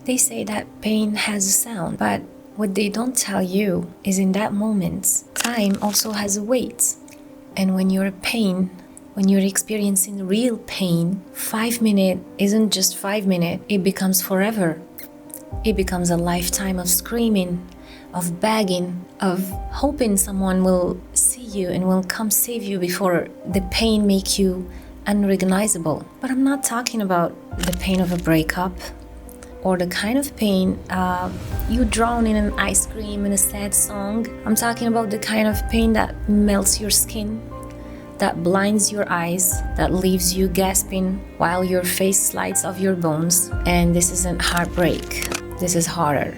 They say that pain has a sound, but what they don't tell you is in that moment, time also has a weight. And when you're in pain, when you're experiencing real pain, 5 minutes isn't just 5 minutes, it becomes forever. It becomes a lifetime of screaming, of begging, of hoping someone will see you and will come save you before the pain make you unrecognizable. But I'm not talking about the pain of a breakup or the kind of pain you drown in an ice cream in a sad song. I'm talking about the kind of pain that melts your skin, that blinds your eyes, that leaves you gasping while your face slides off your bones. And this isn't heartbreak, this is horror.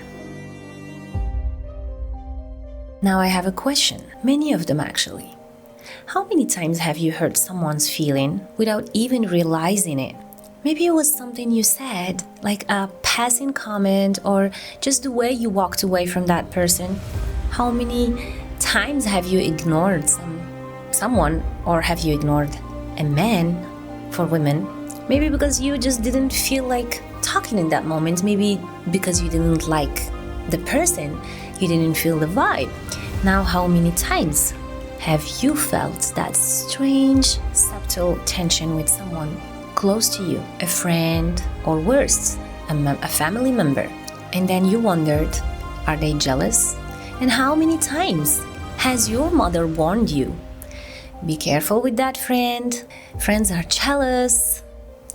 Now I have a question, many of them actually. How many times have you hurt someone's feeling without even realizing it? Maybe it was something you said, like a passing comment or just the way you walked away from that person. How many times have you ignored someone, or have you ignored a man for women? Maybe because you just didn't feel like talking in that moment, maybe because you didn't like the person, you didn't feel the vibe. Now, how many times have you felt that strange, subtle tension with someone close to you, a friend, or worse, a family member? And then you wondered, are they jealous? And how many times has your mother warned you? Be careful with that friend. Friends are jealous.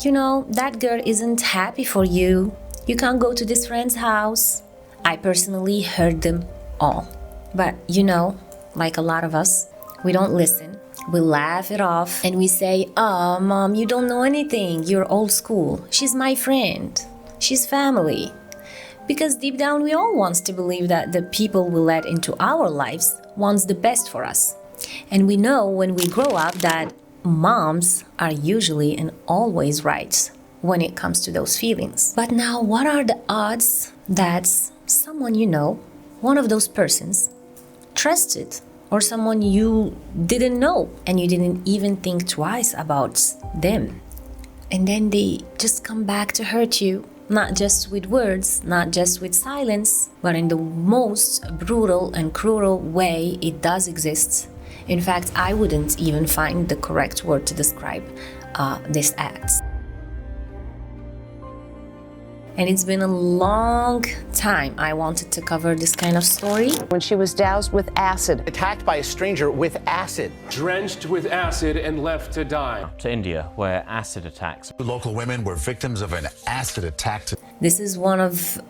You know, that girl isn't happy for you. You can't go to this friend's house. I personally heard them all. But you know, like a lot of us, we don't listen. We laugh it off and we say, "Oh, mom, you don't know anything. You're old school. She's my friend. She's family." Because deep down, we all want to believe that the people we let into our lives wants the best for us. And we know when we grow up that moms are usually and always right when it comes to those feelings. But now, what are the odds that someone you know, one of those persons, trusted, or someone you didn't know and you didn't even think twice about them, and then they just come back to hurt you, not just with words, not just with silence, but in the most brutal and cruel way it does exist. In fact, I wouldn't even find the correct word to describe this act. And it's been a long time I wanted to cover this kind of story. When she was doused with acid. Attacked by a stranger with acid. Drenched with acid and left to die. To India, where acid attacks. Local women were victims of an acid attack. This is one of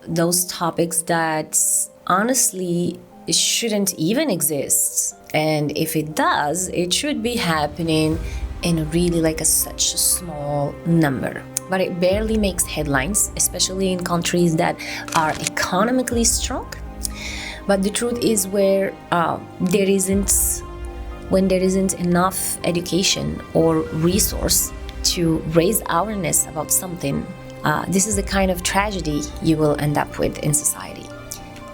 those topics that honestly shouldn't even exist. And if it does, it should be happening in really such a small number. But it barely makes headlines, especially in countries that are economically strong. But the truth is when there isn't enough education or resource to raise awareness about something, this is the kind of tragedy you will end up with in society.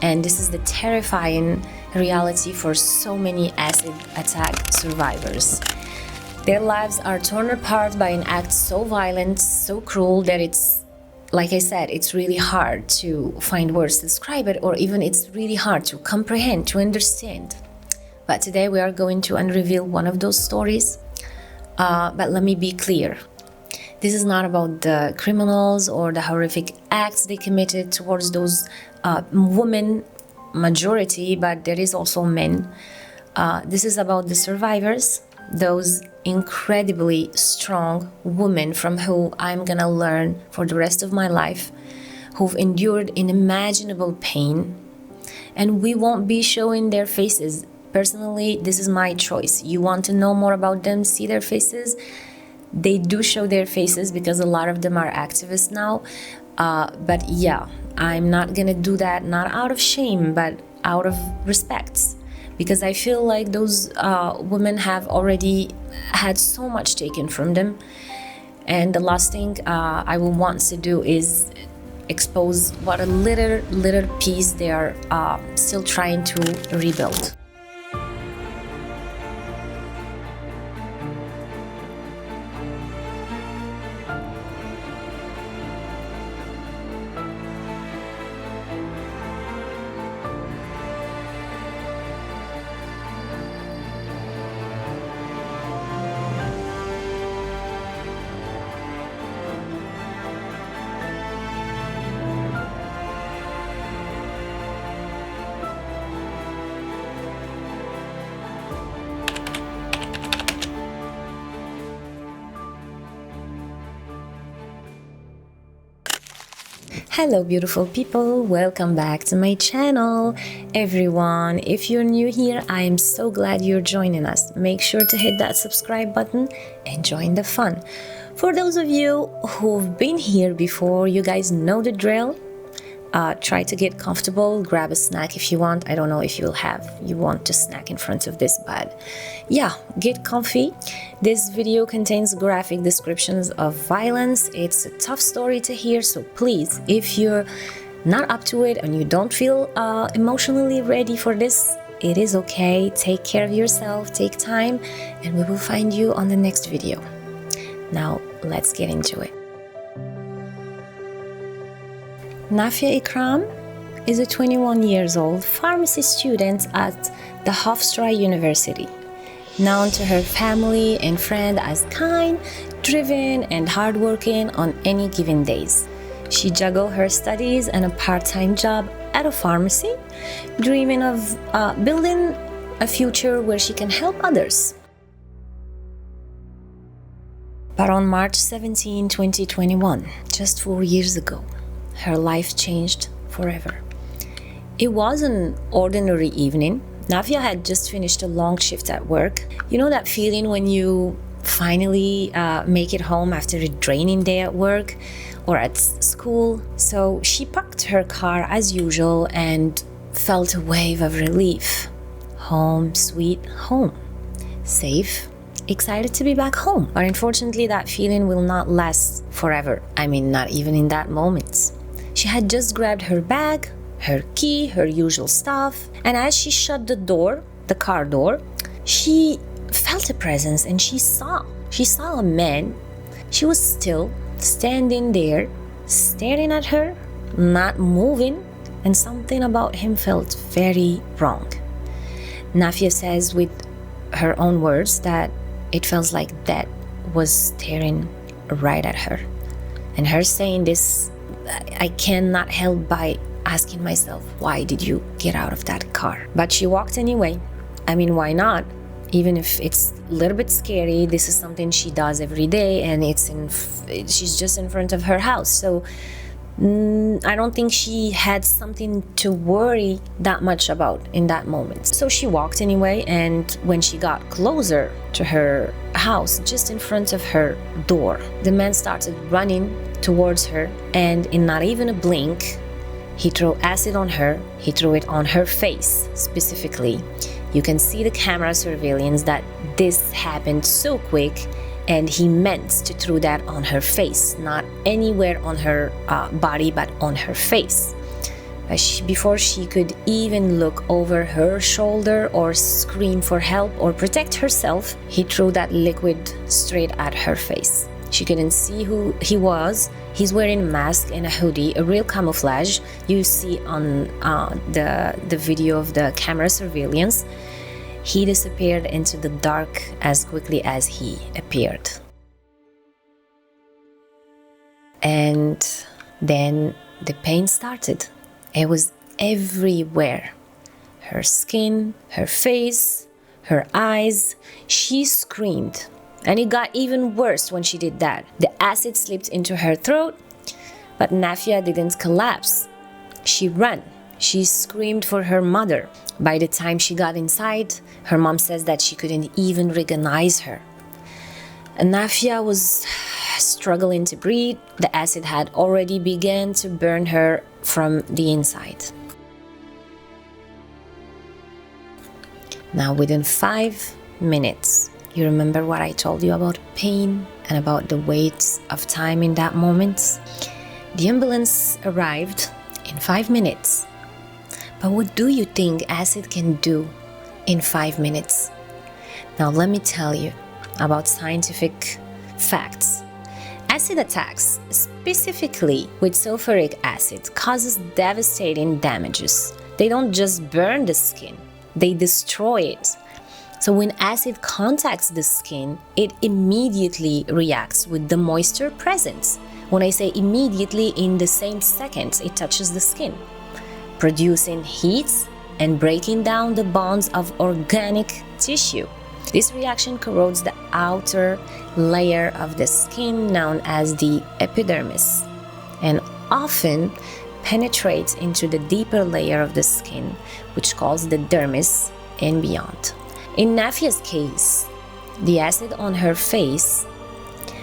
And this is the terrifying reality for so many acid attack survivors. Their lives are torn apart by an act so violent, so cruel that it's, like I said, it's really hard to find words to describe it, or even it's really hard to comprehend, to understand. But today we are going to unreveal one of those stories. But let me be clear. This is not about the criminals or the horrific acts they committed towards those women, majority, but there is also men. This is about the survivors, those incredibly strong women from who I'm gonna learn for the rest of my life, who've endured unimaginable pain, and we won't be showing their faces. Personally, this is my choice. You want to know more about them, see their faces? They do show their faces because a lot of them are activists now. But yeah, I'm not gonna do that, not out of shame, but out of respect. Because I feel like those women have already had so much taken from them. And the last thing I will want to do is expose what a little piece they are still trying to rebuild. Hello beautiful people, welcome back to my channel. Everyone, if you're new here, I am so glad you're joining us. Make sure to hit that subscribe button and join the fun. For those of you who've been here before, you guys know the drill. Try to get comfortable, grab a snack if you want. I don't know if you want to snack in front of this, but yeah, get comfy. This video contains graphic descriptions of violence. It's a tough story to hear, so please, if you're not up to it and you don't feel emotionally ready for this, it is okay. Take care of yourself, take time, and we will find you on the next video. Now, let's get into it. Nafiah Ikram is a 21 years old pharmacy student at the Hofstra University, known to her family and friends as kind, driven, and hardworking on any given days. She juggles her studies and a part-time job at a pharmacy, dreaming of building a future where she can help others. But on March 17, 2021, just 4 years ago, her life changed forever. It was an ordinary evening. Nafiah had just finished a long shift at work. You know that feeling when you finally make it home after a draining day at work or at school? So she parked her car as usual and felt a wave of relief. Home, sweet home. Safe, excited to be back home. But unfortunately, that feeling will not last forever. I mean, not even in that moment. She had just grabbed her bag, her key, her usual stuff, and as she shut the door, the car door, she felt a presence and she saw a man. She was still standing there, staring at her, not moving, and something about him felt very wrong. Nafiah says with her own words that it felt like that was staring right at her. And her saying this, I cannot help by asking myself, why did you get out of that car? But she walked anyway. I mean, why not? Even if it's a little bit scary, this is something she does every day, and she's just in front of her house. So I don't think she had something to worry that much about in that moment. So she walked anyway, and when she got closer to her house, just in front of her door, the man started running towards her, and in not even a blink, he threw acid on her. He threw it on her face specifically. You can see the camera surveillance that this happened so quick, and he meant to throw that on her face, not anywhere on her body, but on her face. Before she could even look over her shoulder or scream for help or protect herself, he threw that liquid straight at her face. She couldn't see who he was. He's wearing a mask and a hoodie, a real camouflage. You see on the video of the camera surveillance. He disappeared into the dark as quickly as he appeared. And then the pain started. It was everywhere. Her skin, her face, her eyes. She screamed. And it got even worse when she did that. The acid slipped into her throat, but Nafiah didn't collapse. She ran. She screamed for her mother. By the time she got inside, her mom says that she couldn't even recognize her. And Nafiah was struggling to breathe. The acid had already begun to burn her from the inside. Now, within 5 minutes, you remember what I told you about pain and about the weight of time in that moment? The ambulance arrived in 5 minutes. But what do you think acid can do in 5 minutes? Now let me tell you about scientific facts. Acid attacks, specifically with sulfuric acid, causes devastating damages. They don't just burn the skin, they destroy it. So when acid contacts the skin, it immediately reacts with the moisture present. When I say immediately, in the same second it touches the skin, producing heat and breaking down the bonds of organic tissue. This reaction corrodes the outer layer of the skin known as the epidermis. and often penetrates into the deeper layer of the skin, which calls the dermis and beyond. In Nafiah's case, the acid on her face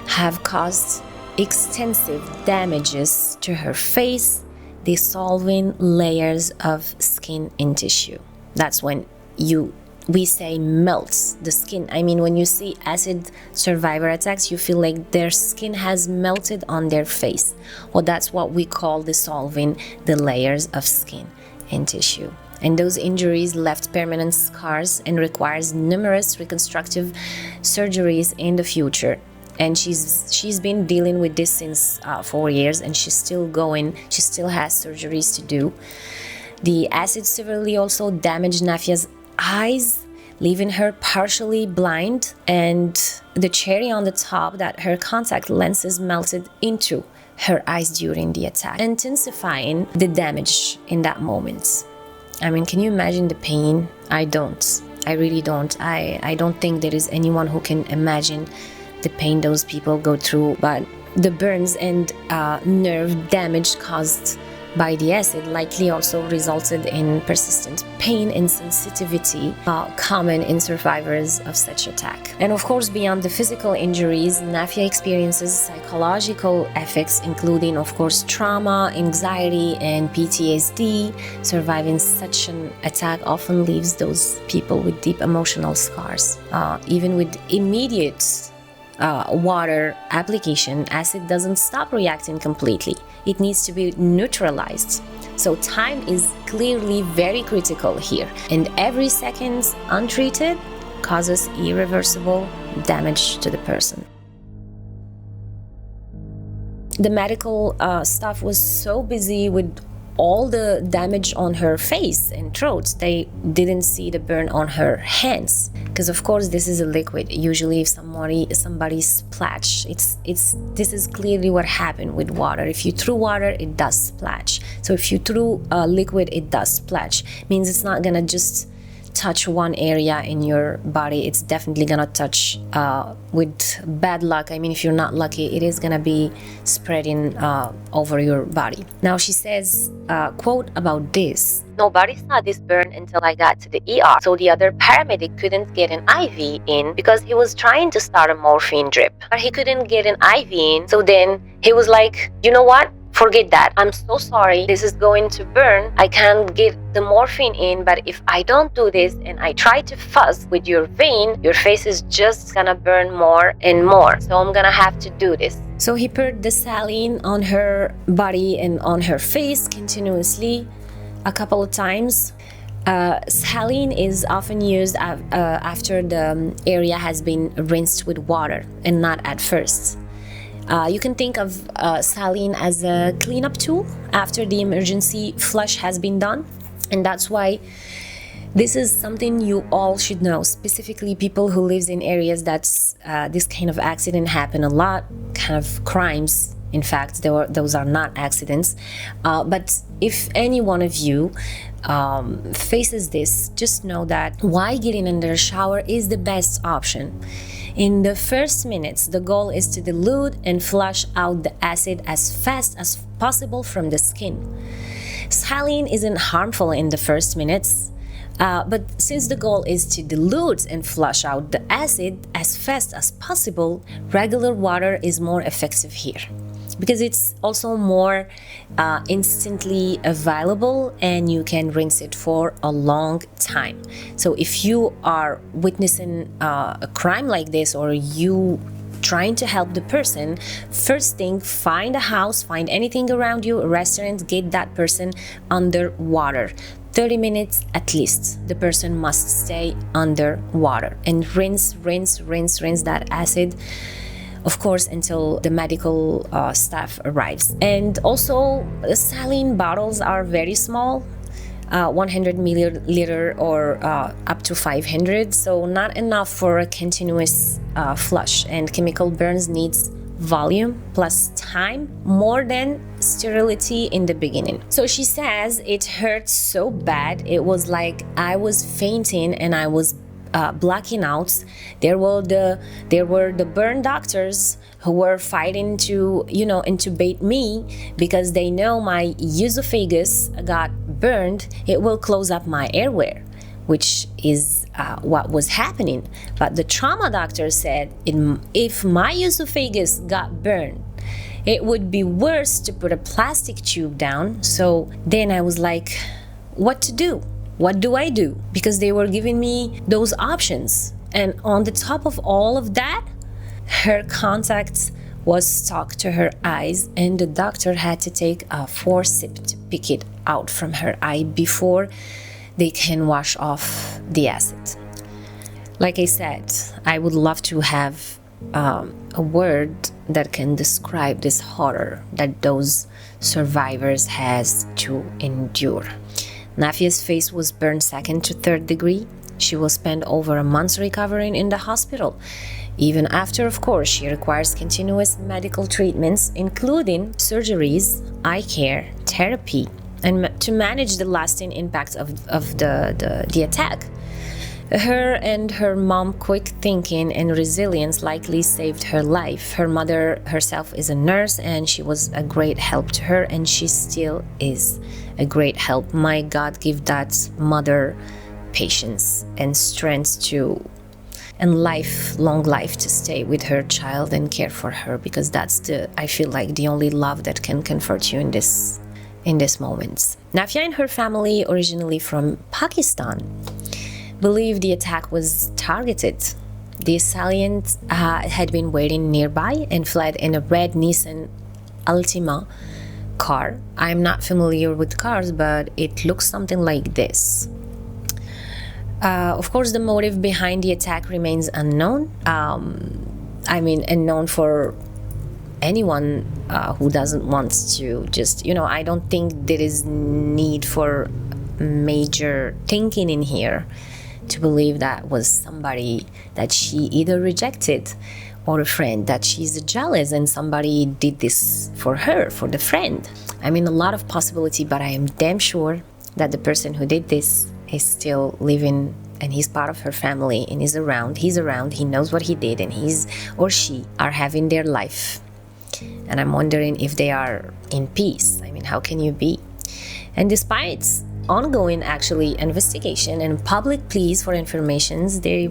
have caused extensive damages to her face, dissolving layers of skin and tissue. That's when we say melts the skin. I mean, when you see acid survivor attacks, you feel like their skin has melted on their face. Well, that's what we call dissolving the layers of skin and tissue. And those injuries left permanent scars and requires numerous reconstructive surgeries in the future. And she's been dealing with this since 4 years, and she's still going. She still has surgeries to do. The acid severely also damaged Nafiah's eyes, leaving her partially blind, and the cherry on the top, that her contact lenses melted into her eyes during the attack, intensifying the damage in that moment. I mean, can you imagine the pain? I don't. I really don't. I don't think there is anyone who can imagine the pain those people go through. But the burns and nerve damage caused by the acid likely also resulted in persistent pain and sensitivity common in survivors of such attack. And of course, beyond the physical injuries, Nafiah experiences psychological effects, including, of course, trauma, anxiety, and PTSD. Surviving such an attack often leaves those people with deep emotional scars. Even with immediate water application, acid doesn't stop reacting completely. It needs to be neutralized. So time is clearly very critical here, and every second untreated causes irreversible damage to the person. The medical staff was so busy with all the damage on her face and throat, they didn't see the burn on her hands, because of course this is a liquid. Usually if somebody splash, this is clearly what happened with water. If you threw water, it does splash. So if you threw a liquid, it does splash. Means it's not gonna just touch one area in your body. It's definitely gonna touch, with bad luck, I mean, if you're not lucky, it is gonna be spreading over your body. Now she says, quote about this: "Nobody saw this burn until I got to the ER, so the other paramedic couldn't get an IV in because he was trying to start a morphine drip. But he couldn't get an IV in, so then he was like, you know what? Forget that. I'm so sorry. This is going to burn. I can't get the morphine in, but if I don't do this and I try to fuss with your vein, your face is just gonna burn more and more. So I'm gonna have to do this." So he poured the saline on her body and on her face continuously a couple of times. Saline is often used after the area has been rinsed with water and not at first. You can think of saline as a cleanup tool after the emergency flush has been done. And that's why this is something you all should know, specifically people who live in areas that's this kind of accident happen a lot, kind of crimes. In fact, those are not accidents. But if any one of you faces this, just know that why getting under a shower is the best option. In the first minutes, the goal is to dilute and flush out the acid as fast as possible from the skin. Saline isn't harmful in the first minutes, but since the goal is to dilute and flush out the acid as fast as possible, regular water is more effective here, because it's also more instantly available and you can rinse it for a long time. So if you are witnessing a crime like this, or you trying to help the person, first thing, find a house, find anything around you, a restaurant, get that person under water. 30 minutes at least, the person must stay under water and rinse that acid, of course, until the medical staff arrives. And also, the saline bottles are very small, 100 milliliter or up to 500, so not enough for a continuous flush. And chemical burns needs volume plus time more than sterility in the beginning. So she says it hurt so bad, it was like I was fainting and I was blacking out. There were the burn doctors who were fighting to, intubate me because they know my esophagus got burned. It will close up my airway, which is what was happening. But the trauma doctor said, if my esophagus got burned, it would be worse to put a plastic tube down. So then I was like, what to do? What do I do? Because they were giving me those options. And on the top of all of that, her contact was stuck to her eyes, and the doctor had to take a forceps to pick it out from her eye before they can wash off the acid. Like I said, I would love to have a word that can describe this horror that those survivors has to endure. Nafiah's face was burned 2nd to 3rd degree. She will spend over a month recovering in the hospital. Even after, of course, she requires continuous medical treatments, including surgeries, eye care, therapy, and to manage the lasting impact of the attack. Her and her mom quick thinking and resilience likely saved her life. Her mother herself is a nurse, and she was a great help to her, and she still is a great help. My God, give that mother patience and strength and long life to stay with her child and care for her, because that's I feel like the only love that can comfort you in this moment. Nafiah and her family, originally from Pakistan, believe the attack was targeted. The assailant had been waiting nearby and fled in a red Nissan Altima car. I'm not familiar with cars, but it looks something like this. Of course, the motive behind the attack remains unknown. Unknown for anyone who doesn't want to just, I don't think there is need for major thinking in here to believe that was somebody that she either rejected or a friend that she's jealous and somebody did this for her, for the friend. A lot of possibility, but I am damn sure that the person who did this is still living and he's part of her family and he's around, he knows what he did, and he's or she are having their life. And I'm wondering if they are in peace. How can you be? And despite ongoing investigation and public pleas for informations, they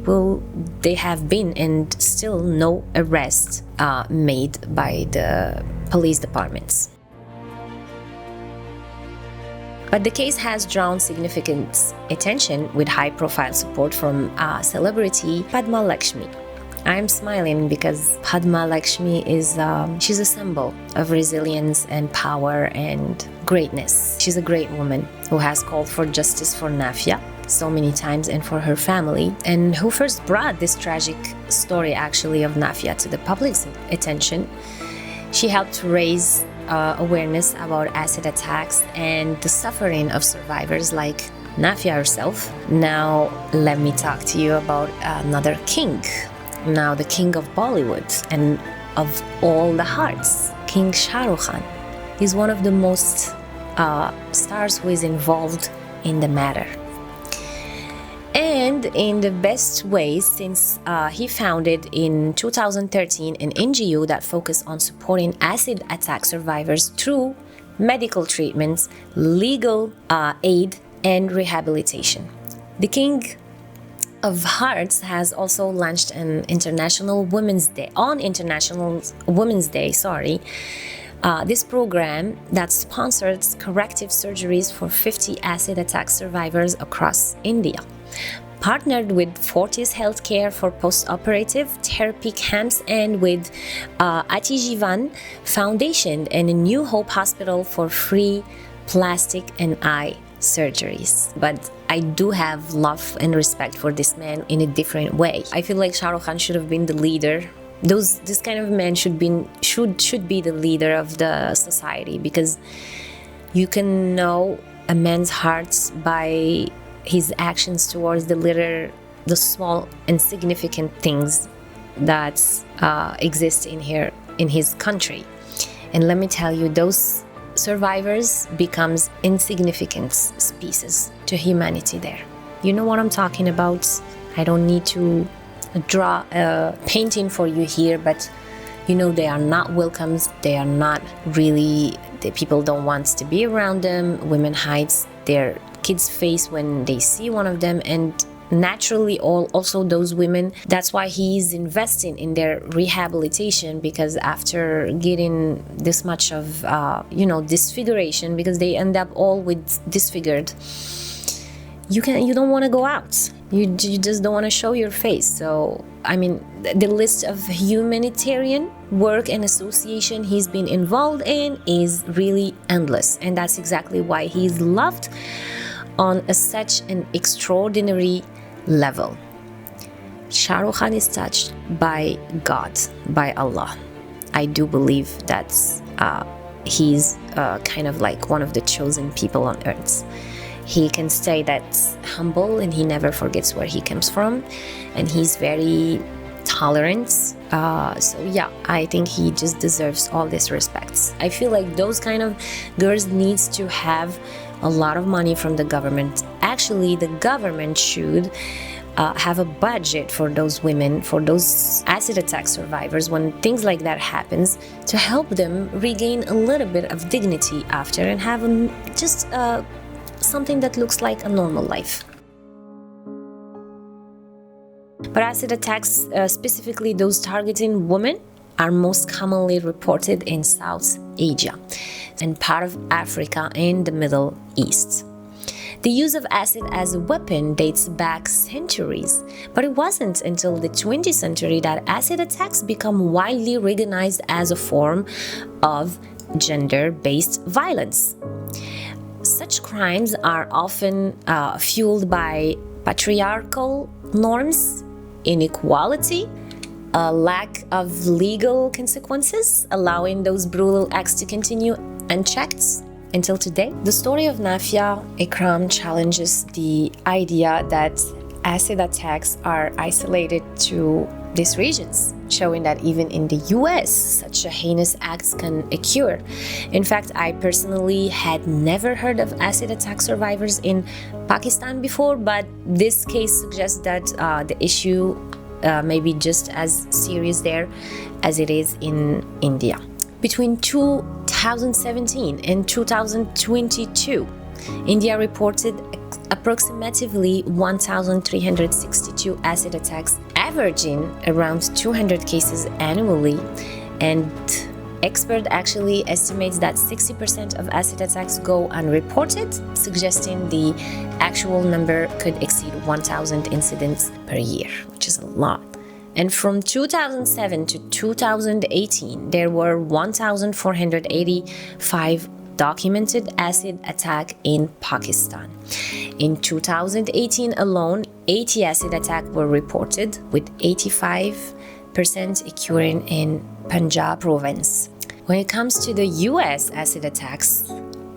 have been and still no arrest made by the police departments. But the case has drawn significant attention with high-profile support from celebrity Padma Lakshmi. I'm smiling because Padma Lakshmi she's a symbol of resilience and power and greatness. She's a great woman who has called for justice for Nafiah so many times and for her family, and who first brought this tragic story of Nafiah to the public's attention. She helped raise awareness about acid attacks and the suffering of survivors like Nafiah herself. Now let me talk to you about another king. Now the king of Bollywood and of all the hearts, King Shah Rukh Khan. He's one of the most stars who is involved in the matter. And in the best ways, since he founded in 2013 an NGO that focused on supporting acid attack survivors through medical treatments, legal aid, and rehabilitation. The King of Hearts has also launched an International Women's Day. This program that sponsors corrective surgeries for 50 acid attack survivors across India. Partnered with Fortis Healthcare for post-operative therapy camps, and with Atijivan Foundation and a New Hope Hospital for free plastic and eye surgeries. But I do have love and respect for this man in a different way. I feel like Shah Rukh Khan should have been the leader. This kind of man should be the leader of the society, because you can know a man's heart by his actions towards the small insignificant things that exist in his country. And let me tell you, those survivors becomes insignificant species to humanity there. You know what I'm talking about? I don't need to draw a painting for you here, but they are not welcome. They are not really, the people don't want to be around them. Women hide their kids' face when they see one of them, and naturally also those women, that's why he's investing in their rehabilitation, because after getting this much of disfiguration, because they end up all with disfigured, you don't want to go out. You just don't want to show your face. So the list of humanitarian work and association he's been involved in is really endless, and that's exactly why he's loved on such an extraordinary level. Shah Rukh Khan is touched by God, by Allah. I do believe that he's kind of like one of the chosen people on earth. He can stay that humble, and he never forgets where he comes from, and he's very tolerant. I think he just deserves all this respect. I feel like those kind of girls needs to have a lot of money from the government. Actually, the government should have a budget for those women, for those acid attack survivors, when things like that happens, to help them regain a little bit of dignity after, and have just something that looks like a normal life. But acid attacks, specifically those targeting women, are most commonly reported in South Asia and part of Africa and the Middle East. The use of acid as a weapon dates back centuries, but it wasn't until the 20th century that acid attacks become widely recognized as a form of gender-based violence. Such crimes are often fueled by patriarchal norms, inequality, a lack of legal consequences, allowing those brutal acts to continue unchecked until today. The story of Nafiah Ikram challenges the idea that acid attacks are isolated to these regions, showing that even in the US, such a heinous acts can occur. In fact, I personally had never heard of acid attack survivors in Pakistan before, but this case suggests that the issue may be just as serious there as it is in India. Between 2017 and 2022, India reported approximately 1,362 acid attacks, averaging around 200 cases annually, and expert actually estimates that 60% of acid attacks go unreported, suggesting the actual number could exceed 1,000 incidents per year, which is a lot. And from 2007 to 2018, there were 1,485 documented acid attack in Pakistan. In 2018 alone, 80 acid attacks were reported, with 85% occurring in Punjab province. When it comes to the US, acid attacks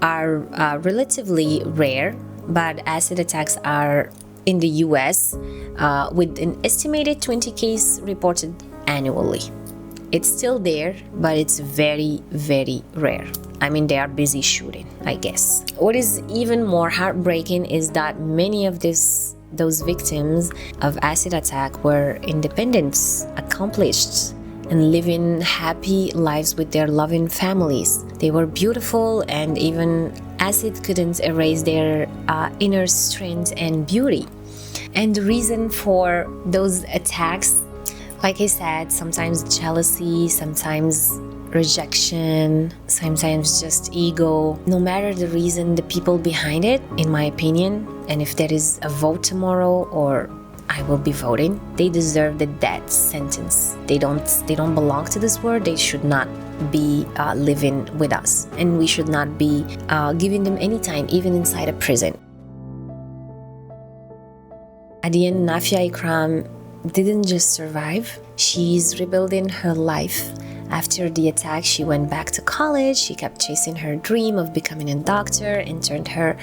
are relatively rare, but acid attacks are in the US with an estimated 20 cases reported annually. It's still there, but it's very, very rare. They are busy shooting, I guess. What is even more heartbreaking is that many of those victims of acid attack were independent, accomplished, and living happy lives with their loving families. They were beautiful, and even acid couldn't erase their inner strength and beauty. And the reason for those attacks, like I said, sometimes jealousy, sometimes rejection, sometimes just ego. No matter the reason, the people behind it, in my opinion, and if there is a vote tomorrow, or I will be voting, they deserve the death sentence. They don't belong to this world. They should not be living with us, and we should not be giving them any time, even inside a prison. At the end, Nafiah Ikram didn't just survive. She's rebuilding her life. After the attack, she went back to college. She kept chasing her dream of becoming a doctor and turned her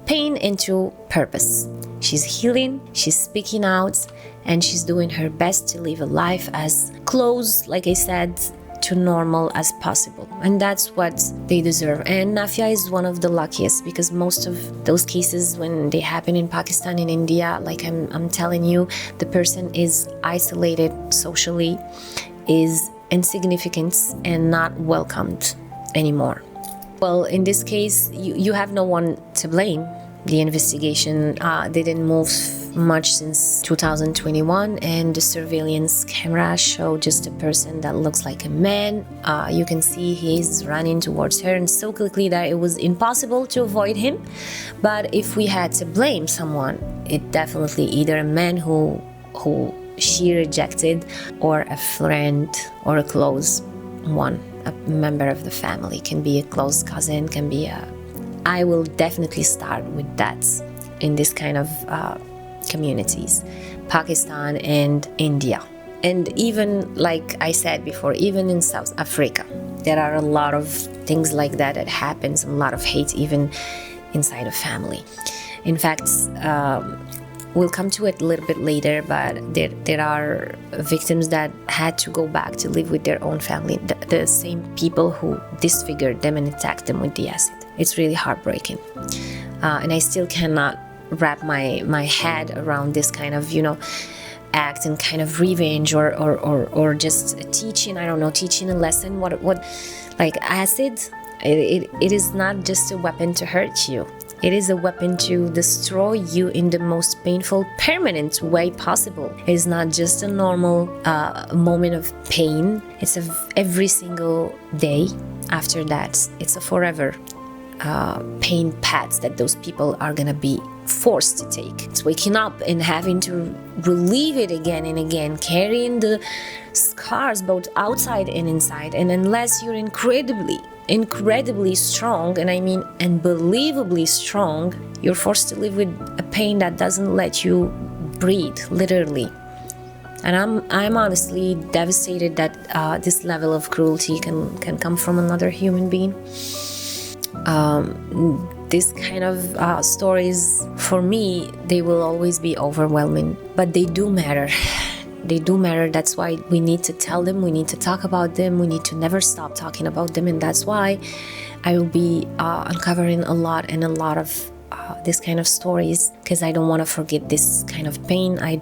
pain into purpose. She's healing, she's speaking out, and she's doing her best to live a life as close, like I said, to normal as possible, and that's what they deserve. And Nafiah is one of the luckiest, because most of those cases when they happen in Pakistan and India, like I'm telling you, the person is isolated socially, is insignificant and not welcomed anymore. Well, in this case, you have no one to blame. The investigation didn't move much since 2021, and the surveillance camera showed just a person that looks like a man. You can see he's running towards her, and so quickly that it was impossible to avoid him. But if we had to blame someone, it definitely either a man who she rejected, or a friend, or a close one, a member of the family. Can be a close cousin, can be a... I will definitely start with that in this kind of communities, Pakistan and India. And even, like I said before, even in South Africa, there are a lot of things like that happens, a lot of hate even inside a family. In fact, we'll come to it a little bit later, but there are victims that had to go back to live with their own family, the same people who disfigured them and attacked them with the acid. It's really heartbreaking. And I still cannot wrap my head around this kind of, act and kind of revenge or just teaching, I don't know, teaching a lesson. What like acid, it is not just a weapon to hurt you. It is a weapon to destroy you in the most painful, permanent way possible. It is not just a normal moment of pain. It's every single day after that. It's a forever pain paths that those people are gonna be forced to take. It's waking up and having to relieve it again and again, carrying the scars both outside and inside. And unless you're incredibly strong, and I mean unbelievably strong, you're forced to live with a pain that doesn't let you breathe, literally. And I'm honestly devastated that this level of cruelty can come from another human being. This kind of stories, for me, they will always be overwhelming, but they do matter. They do matter. That's why we need to tell them, we need to talk about them, we need to never stop talking about them. And that's why I will be uncovering a lot of this kind of stories, because I don't want to forget this kind of pain. I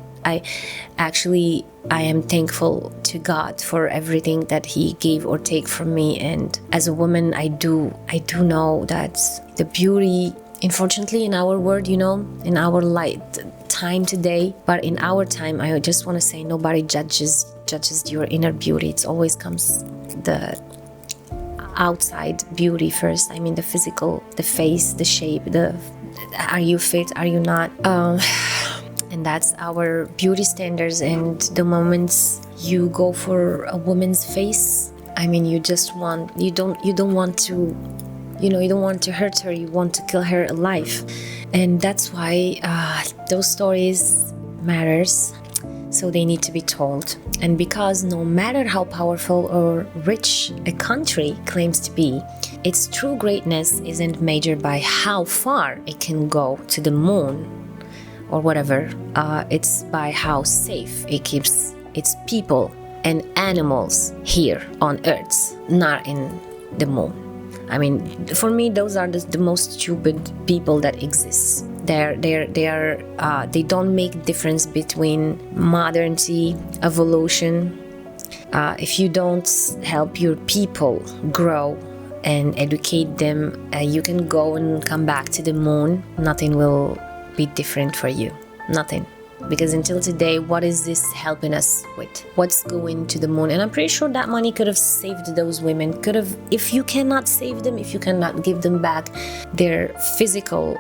am thankful to God for everything that He gave or take from me. And as a woman, I do know that the beauty, unfortunately, in our world, in our time today, but in our time, I just want to say nobody judges your inner beauty. It always comes the outside beauty first. I mean, the physical, the face, the shape, are you fit, are you not? And that's our beauty standards. And the moments you go for a woman's face, I mean, you don't want to hurt her, you want to kill her alive. And that's why those stories matters, so they need to be told. And because no matter how powerful or rich a country claims to be, its true greatness isn't measured by how far it can go to the moon or whatever. It's by how safe it keeps its people and animals here on Earth, not in the moon. I mean, for me, those are the most stupid people that exist. They don't make difference between modernity, evolution. If you don't help your people grow and educate them, you can go and come back to the moon. Nothing will be different for you. Nothing. Because until today, what is this helping us with? What's going to the moon? And I'm pretty sure that money could have saved those women. If you cannot save them, if you cannot give them back their physical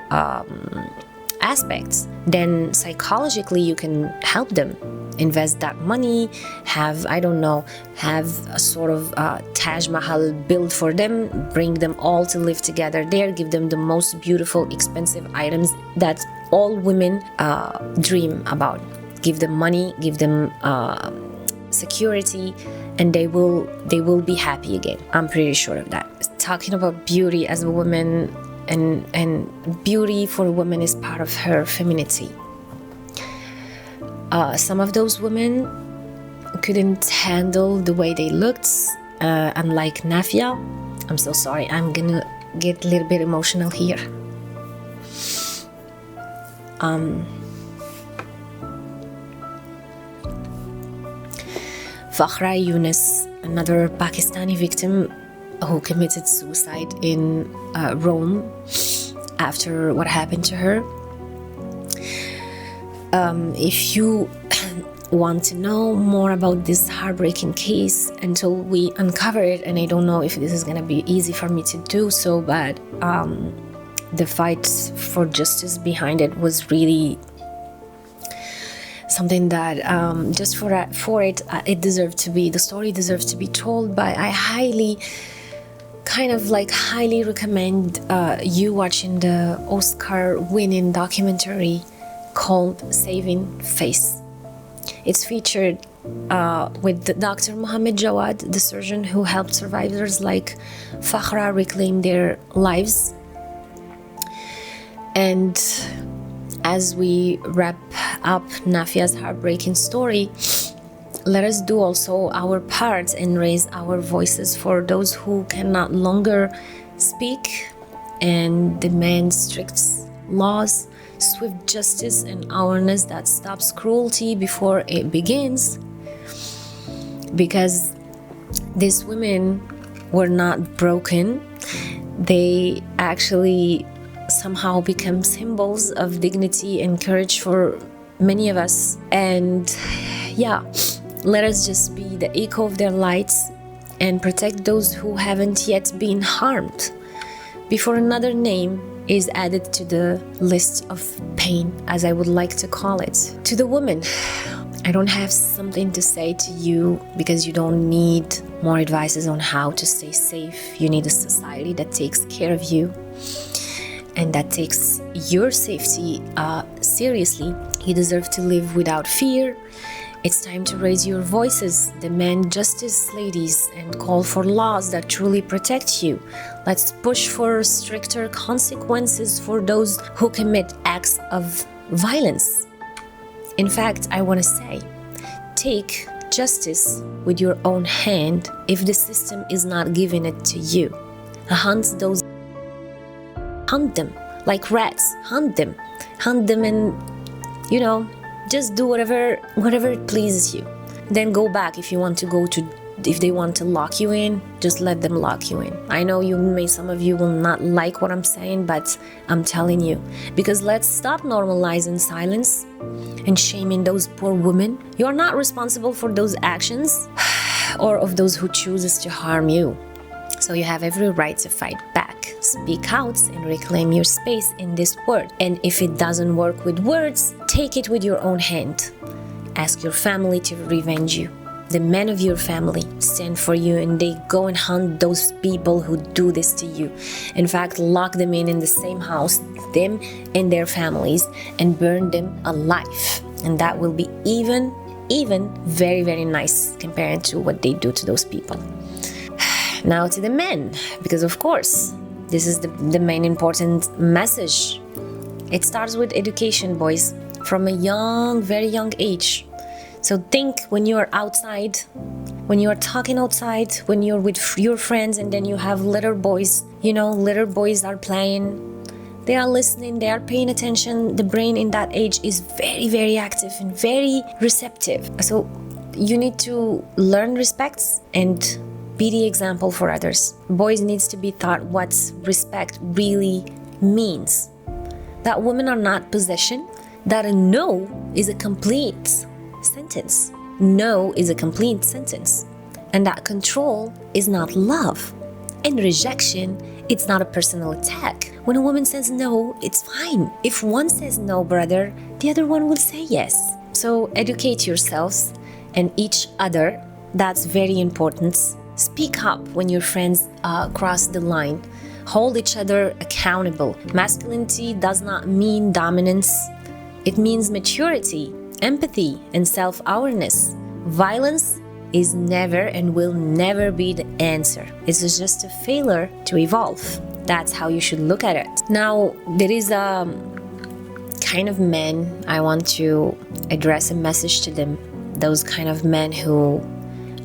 aspects, then psychologically you can help them. Invest that money, have a sort of Taj Mahal built for them, bring them all to live together there, give them the most beautiful, expensive items that all women dream about. Give them money, give them security, and they will be happy again. I'm pretty sure of that. Talking about beauty as a woman, and beauty for a woman is part of her femininity. Some of those women couldn't handle the way they looked, unlike Nafiah, I'm so sorry, I'm gonna get a little bit emotional here. Fakhra Yunus, another Pakistani victim who committed suicide in Rome after what happened to her. If you want to know more about this heartbreaking case until we uncover it, and I don't know if this is going to be easy for me to do so, but the fight for justice behind it was really something that just for it, it deserved to be, the story deserves to be told. But I highly recommend you watching the Oscar-winning documentary called Saving Face. It's featured with Dr. Mohammed Jawad, the surgeon who helped survivors like Fakhra reclaim their lives. And as we wrap up Nafiah's heartbreaking story, let us do also our part and raise our voices for those who can not longer speak and demand strict laws, swift justice, and awareness that stops cruelty before it begins. Because these women were not broken, they actually somehow become symbols of dignity and courage for many of us. And yeah, let us just be the echo of their lights and protect those who haven't yet been harmed before another name is added to the list of pain, as I would like to call it. To the women, I don't have something to say to you, because you don't need more advices on how to stay safe. You need a society that takes care of you and that takes your safety seriously. You deserve to live without fear. It's time to raise your voices, demand justice, ladies, and call for laws that truly protect you. Let's push for stricter consequences for those who commit acts of violence. In fact, I want to say, take justice with your own hand if the system is not giving it to you. Hunt them like rats. Hunt them and, just do whatever it pleases you. Then go back if they want to lock you in, just let them lock you in. I know some of you will not like what I'm saying, but I'm telling you, because let's stop normalizing silence and shaming those poor women. You are not responsible for those actions or of those who chooses to harm you. So you have every right to fight back, speak out, and reclaim your space in this world. And if it doesn't work with words, take it with your own hand. Ask your family to revenge you. The men of your family stand for you, and they go and hunt those people who do this to you. In fact, lock them in the same house, them and their families, and burn them alive. And that will be even very, very nice compared to what they do to those people. Now to the men, because of course, this is the main important message. It starts with education, boys, from a very young age. So think when you are outside, when you are talking outside, when you're with your friends, and then you have little boys, little boys are playing, they are listening, they are paying attention. The brain in that age is very, very active and very receptive. So you need to learn respect and be the example for others. Boys needs to be taught what respect really means. That women are not possession, that a no is a complete sentence. No is a complete sentence. And that control is not love. And rejection, it's not a personal attack. When a woman says no, it's fine. If one says no, brother, the other one will say yes. So educate yourselves and each other. That's very important. Speak up when your friends cross the line. Hold each other accountable. Masculinity does not mean dominance. It means maturity, empathy, and self-awareness. Violence is never and will never be the answer. It's just a failure to evolve. That's how you should look at it. Now, there is a kind of men I want to address a message to them. Those kind of men who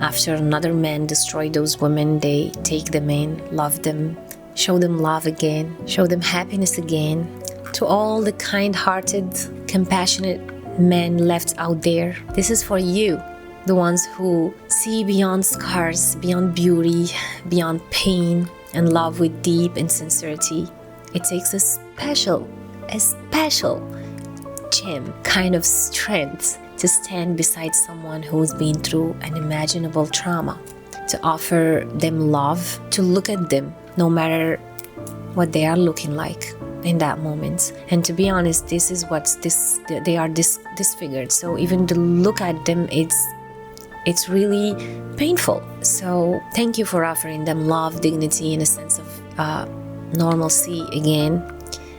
After another man destroyed those women, they take them in, love them, show them love again, show them happiness again. To all the kind-hearted, compassionate men left out there, this is for you, the ones who see beyond scars, beyond beauty, beyond pain, and love with deep insincerity. It takes a special gem kind of strength to stand beside someone who's been through unimaginable trauma, to offer them love, to look at them no matter what they are looking like in that moment. And to be honest, this is what they are disfigured. So even to look at them, it's really painful. So thank you for offering them love, dignity, and a sense of normalcy again.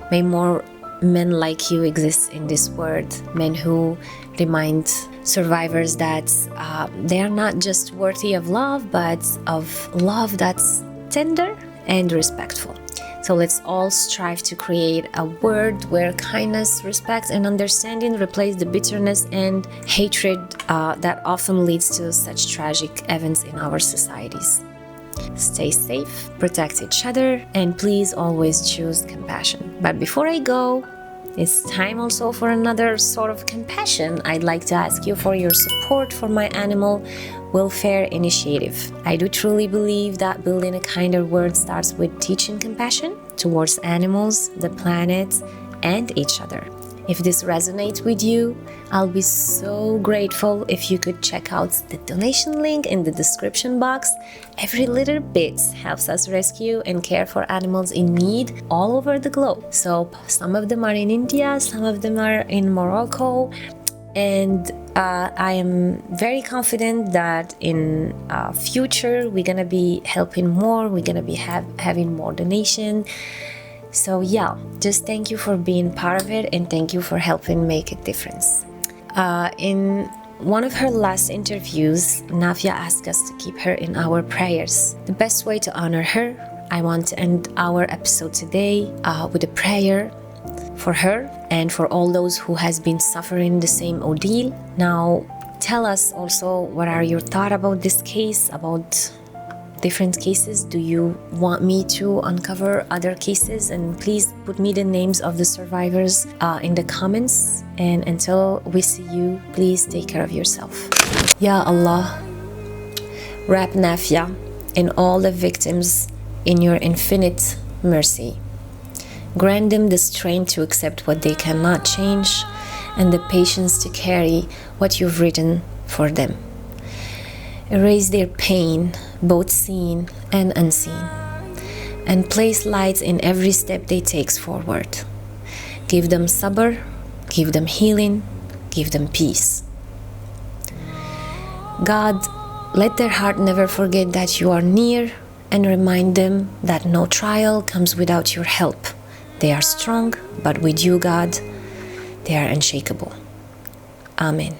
May more men like you exist in this world, men who remind survivors that they are not just worthy of love, but of love that's tender and respectful. So let's all strive to create a world where kindness, respect, and understanding replace the bitterness and hatred that often leads to such tragic events in our societies. Stay safe, protect each other, and please always choose compassion. But before I go, it's time also for another sort of compassion. I'd like to ask you for your support for my animal welfare initiative. I do truly believe that building a kinder world starts with teaching compassion towards animals, the planet, and each other. If this resonates with you, I'll be so grateful if you could check out the donation link in the description box. Every little bit helps us rescue and care for animals in need all over the globe. So some of them are in India, some of them are in Morocco, and I am very confident that in future we're gonna be helping more, we're gonna be having more donation. So yeah, just thank you for being part of it, and thank you for helping make a difference. In one of her last interviews, Nafiah asked us to keep her in our prayers. The best way to honor her, I want to end our episode today with a prayer for her and for all those who has been suffering the same ordeal. Now, tell us also what are your thoughts about this case, about different cases. Do you want me to uncover other cases? And please put me the names of the survivors in the comments. And until we see you, please take care of yourself. Ya Allah, wrap Nafiah and all the victims in your infinite mercy. Grant them the strength to accept what they cannot change and the patience to carry what you've written for them. Erase their pain, both seen and unseen, and place lights in every step they take forward. Give them sabr, give them healing, give them peace. God, let their heart never forget that you are near, and remind them that no trial comes without your help. They are strong, but with you, God, they are unshakable. Amen.